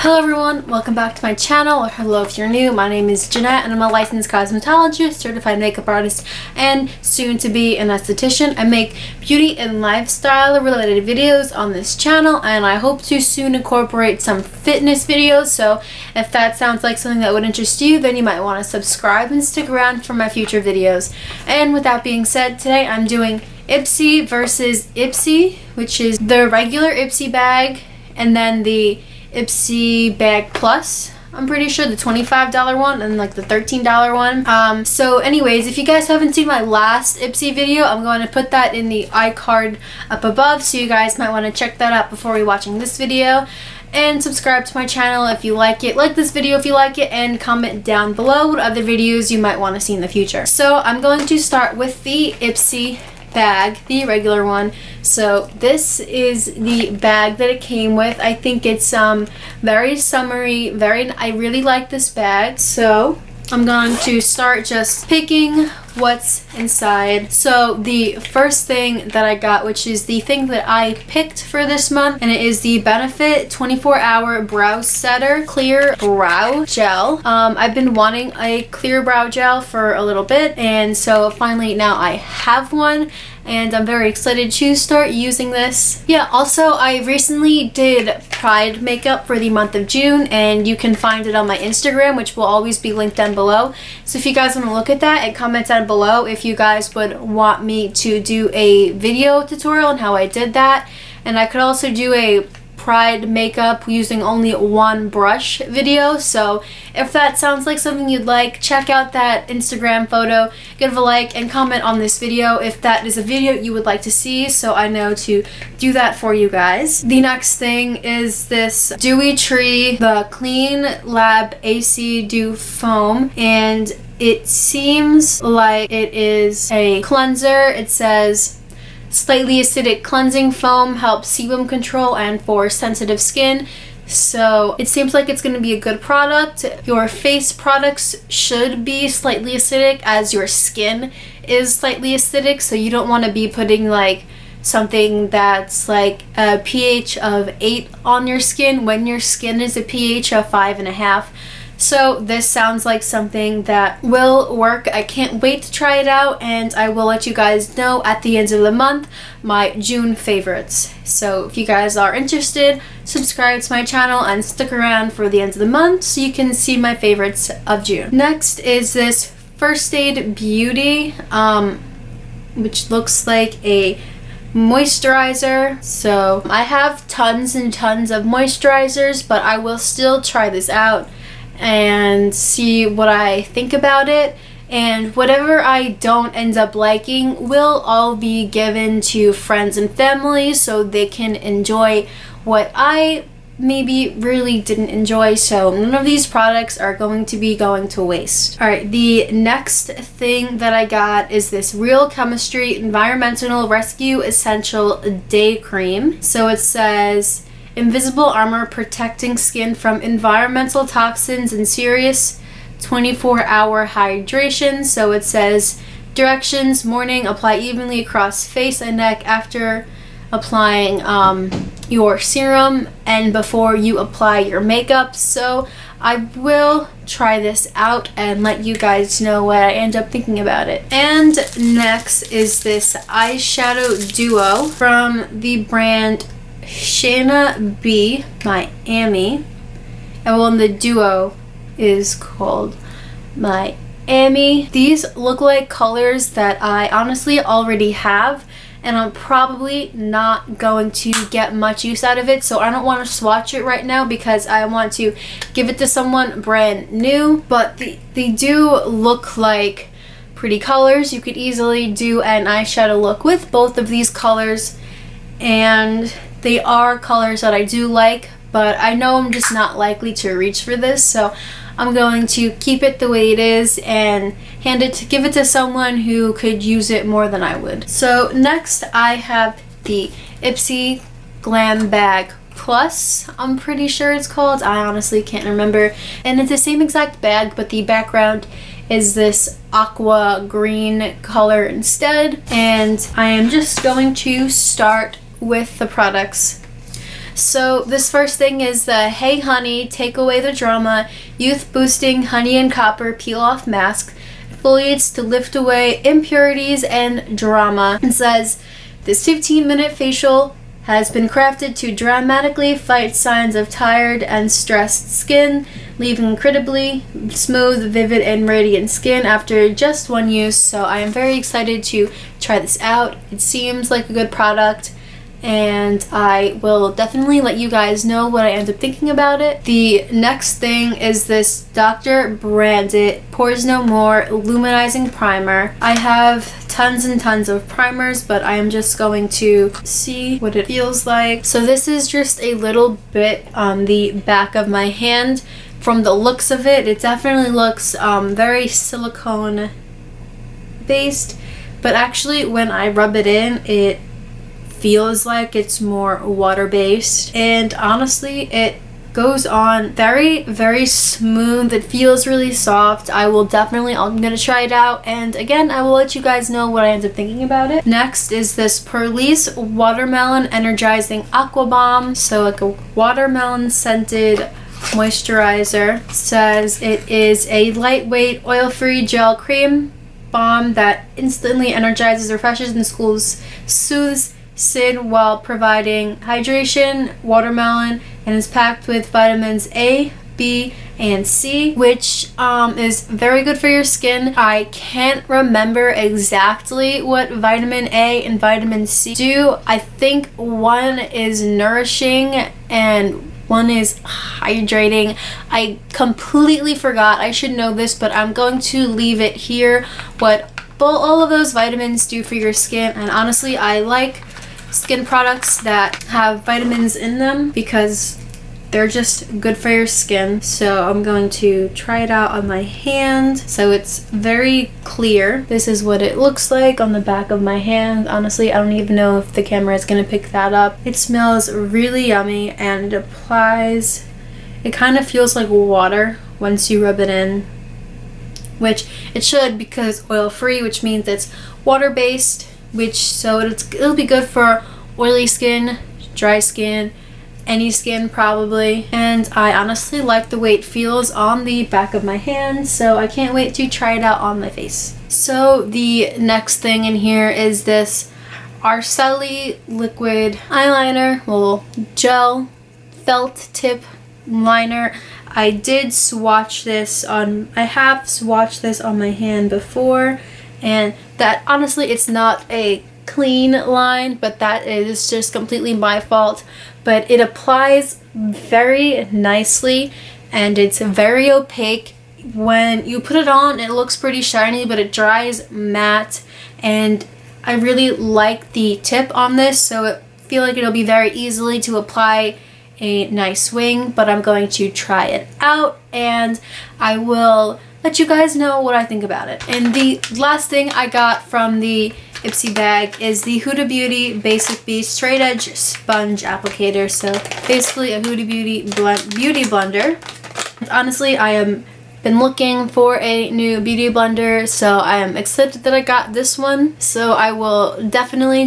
Hello everyone, welcome back to my channel, or hello if you're new. My name is Jeanette and I'm a licensed cosmetologist, certified makeup artist, and soon to be an esthetician. I make beauty and lifestyle related videos on this channel, and I hope to soon incorporate some fitness videos. So if that sounds like something that would interest you, then you might want to subscribe and stick around for my future videos. And with that being said, today I'm doing IPSY versus IPSY, which is the regular IPSY bag and then the IPSY bag plus, I'm pretty sure, the $25 one and like the $13 one. So anyways, if you guys haven't seen my last IPSY video, I'm going to put that in the iCard up above, so you guys might want to check that out before you're watching this video. And subscribe to my channel if you like it, like this video if you like it, and comment down below what other videos you might want to see in the future. So I'm going to start with the IPSY bag, the regular one. So this is the bag that it came with. I think it's very summery, I really like this bag. So I'm going to start just picking what's inside. So the first thing that I got, which is the thing that I picked for this month, and it is the Benefit 24-Hour Brow Setter Clear Brow Gel. I've been wanting a clear brow gel for a little bit, and so finally now I have one, and I'm very excited to start using this. Yeah, also I recently did Pride makeup for the month of June, and you can find it on my Instagram, which will always be linked down below. So if you guys want to look at that, and comment down below if you guys would want me to do a video tutorial on how I did that. And I could also do a Pride makeup using only one brush video. So if that sounds like something you'd like, check out that Instagram photo, give a like, and comment on this video if that is a video you would like to see, so I know to do that for you guys. The next thing is this Dewy Tree, the Clean Lab AC Dew Foam, and it seems like it is a cleanser. It says slightly acidic cleansing foam, helps sebum control and for sensitive skin. So it seems like it's going to be a good product. Your face products should be slightly acidic as your skin is slightly acidic, so you don't want to be putting like something that's like a pH of 8 on your skin when your skin is a pH of 5.5. So this sounds like something that will work. I can't wait to try it out, and I will let you guys know at the end of the month my June favorites. So if you guys are interested, subscribe to my channel and stick around for the end of the month so you can see my favorites of June. Next is this First Aid Beauty, which looks like a moisturizer. So I have tons and tons of moisturizers, but I will still try this out and see what I think about it, and whatever I don't end up liking will all be given to friends and family so they can enjoy what I maybe really didn't enjoy. So none of these products are going to be going to waste. Alright, the next thing that I got is this Real Chemistry Environmental Rescue Essential Day Cream. So it says invisible armor protecting skin from environmental toxins and serious 24-hour hydration. So it says directions: morning, apply evenly across face and neck after applying your serum and before you apply your makeup. So I will try this out and let you guys know what I end up thinking about it. And next is this Eyeshadow Duo from the brand Shana B Miami, and well, the duo is called Miami. These look like colors that I honestly already have, and I'm probably not going to get much use out of it, so I don't want to swatch it right now because I want to give it to someone brand new. But they do look like pretty colors. You could easily do an eyeshadow look with both of these colors, and they are colors that I do like, but I know I'm just not likely to reach for this, so I'm going to keep it the way it is and give it to someone who could use it more than I would. So next I have the IPSY Glam Bag Plus, I'm pretty sure it's called. I honestly can't remember. And it's the same exact bag, but the background is this aqua green color instead. And I am just going to start with the products. So this first thing is the Hey Honey Take Away the Drama Youth Boosting Honey and Copper Peel Off Mask. Exfoliates to lift away impurities and drama. It says, this 15-minute facial has been crafted to dramatically fight signs of tired and stressed skin, leaving incredibly smooth, vivid, and radiant skin after just one use. So I am very excited to try this out. It seems like a good product, and I will definitely let you guys know what I end up thinking about it. The next thing is this Dr. Branded Pores No More Luminizing Primer. I have tons and tons of primers, but I am just going to see what it feels like. So this is just a little bit on the back of my hand. From the looks of it, it definitely looks very silicone based, but actually when I rub it in, it feels like it's more water-based, and honestly it goes on very, very smooth. It feels really soft. I'm gonna try it out, and again I will let you guys know what I end up thinking about it. Next is this Pearlies Watermelon Energizing Aqua Balm. So like a watermelon scented moisturizer. It says it is a lightweight oil-free gel cream balm that instantly energizes, refreshes, and soothes skin while providing hydration. Watermelon, and is packed with vitamins A, B, and C, which is very good for your skin. I can't remember exactly what vitamin A and vitamin C do. I think one is nourishing and one is hydrating. I completely forgot. I should know this, but I'm going to leave it here what all of those vitamins do for your skin. And honestly, I like skin products that have vitamins in them because they're just good for your skin. So I'm going to try it out on my hand. So it's very clear. This is what it looks like on the back of my hand. Honestly, I don't even know if the camera is going to pick that up. It smells really yummy, and it applies, it kind of feels like water once you rub it in, which it should, because oil-free, which means it's water-based, so it'll be good for oily skin, dry skin, any skin probably. And I honestly like the way it feels on the back of my hand, so I can't wait to try it out on my face. So the next thing in here is this Sully liquid eyeliner, well, gel felt tip liner. I have swatched this on my hand before, and that honestly, it's not a clean line, but that is just completely my fault. But it applies very nicely, and it's very opaque. When you put it on, it looks pretty shiny, but it dries matte, and I really like the tip on this, so I feel like it'll be very easily to apply a nice wing. But I'm going to try it out, and I will let you guys know what I think about it. And the last thing I got from the IPSY bag is the Huda Beauty Basic Beast Straight Edge Sponge Applicator. So basically a Huda Beauty beauty blender. And honestly, I am been looking for a new beauty blender, so I am excited that I got this one. So I will definitely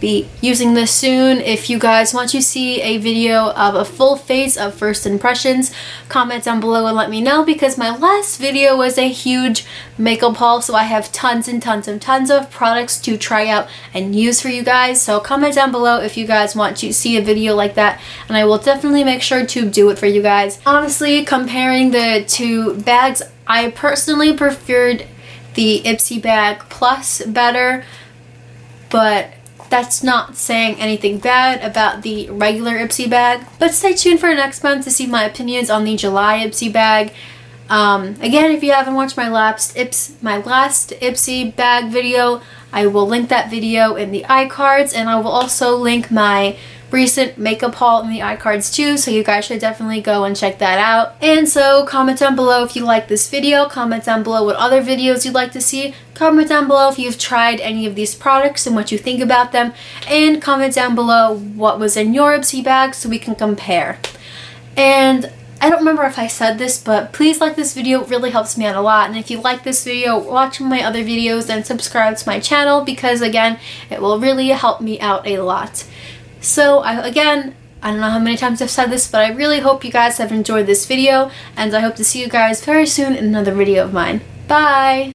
be using this soon. If you guys want to see a video of a full face of first impressions, comment down below and let me know, because my last video was a huge makeup haul, so I have tons of products to try out and use for you guys. So comment down below if you guys want to see a video like that, and I will definitely make sure to do it for you guys. Honestly, comparing the two bags, I personally preferred the IPSY bag plus better, but that's not saying anything bad about the regular IPSY bag. But stay tuned for next month to see my opinions on the July IPSY bag. Again, if you haven't watched my last IPSY bag video, I will link that video in the iCards, and I will also link my recent makeup haul in the iCards too, so you guys should definitely go and check that out. And so comment down below if you like this video, comment down below what other videos you'd like to see, comment down below if you've tried any of these products and what you think about them, and comment down below what was in your IPSY bag so we can compare. And I don't remember if I said this, but please like this video. It really helps me out a lot. And if you like this video, watch my other videos and subscribe to my channel, because again, it will really help me out a lot. So again, I don't know how many times I've said this, but I really hope you guys have enjoyed this video, and I hope to see you guys very soon in another video of mine. Bye!